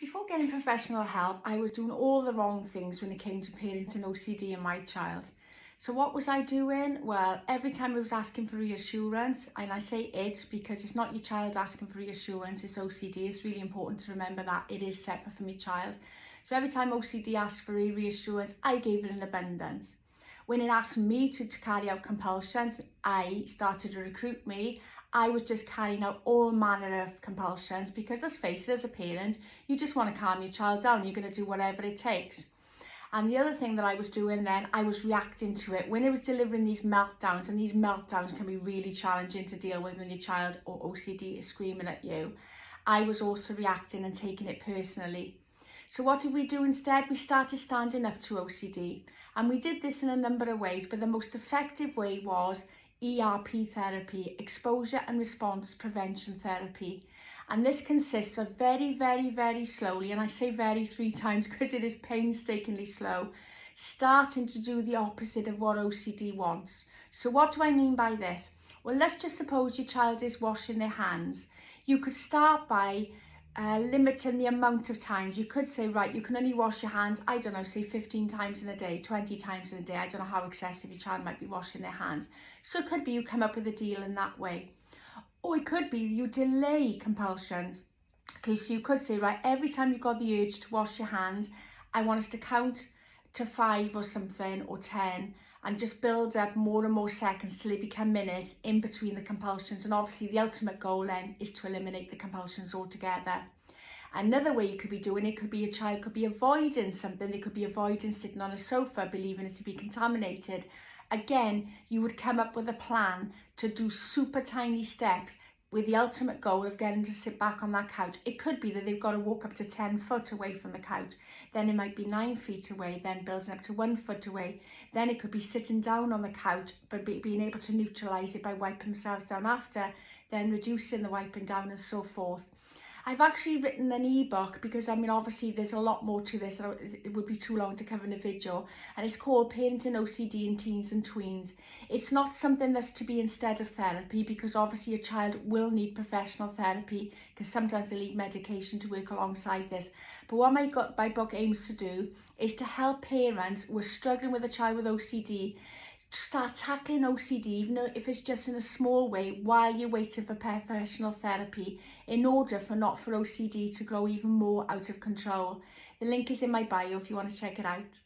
Before getting professional help, I was doing all the wrong things when it came to parenting OCD in my child. So what was I doing? Well, every time I was asking for reassurance, and I say it because it's not your child asking for reassurance, it's OCD. It's really important to remember that it is separate from your child. So every time OCD asked for reassurance, I gave it in abundance. When it asked me to carry out compulsions, I started to recruit me. I was just carrying out all manner of compulsions because, let's face it, as a parent, you just want to calm your child down. You're going to do whatever it takes. And the other thing that I was doing then, I was reacting to it. When it was delivering these meltdowns, and these meltdowns can be really challenging to deal with when your child or OCD is screaming at you, I was also reacting and taking it personally. So what did we do instead? We started standing up to OCD. And we did this in a number of ways, but the most effective way was ERP therapy, exposure and response prevention therapy. And this consists of very, very, very slowly, and I say very 3 times because it is painstakingly slow, starting to do the opposite of what OCD wants. So what do I mean by this? Well, let's just suppose your child is washing their hands. You could start by limiting the amount of times. You could say, right, you can only wash your hands, I don't know, say 15 times in a day, 20 times in a day. I don't know how excessive your child might be washing their hands. So it could be you come up with a deal in that way. Or it could be you delay compulsions. Okay, so you could say, right, every time you've got the urge to wash your hands, I want us to count to 5 or something, or 10, and just build up more and more seconds till they become minutes in between the compulsions. And obviously the ultimate goal then is to eliminate the compulsions altogether. Another way you could be doing it could be your child could be avoiding something. They could be avoiding sitting on a sofa, believing it to be contaminated. Again, you would come up with a plan to do super tiny steps with the ultimate goal of getting to sit back on that couch. It could be that they've got to walk up to 10 foot away from the couch. Then it might be 9 feet away, then building up to 1 foot away. Then it could be sitting down on the couch, but being able to neutralise it by wiping themselves down after, then reducing the wiping down and so forth. I've actually written an ebook because, I mean, obviously there's a lot more to this. It would be too long to cover in a video. And it's called Parenting OCD in Teens and Tweens. It's not something that's to be instead of therapy, because obviously your child will need professional therapy because sometimes they need medication to work alongside this. But what my book aims to do is to help parents who are struggling with a child with OCD start tackling OCD, even if it's just in a small way, while you're waiting for professional therapy, in order for OCD to grow even more out of control. The link is in my bio if you want to check it out.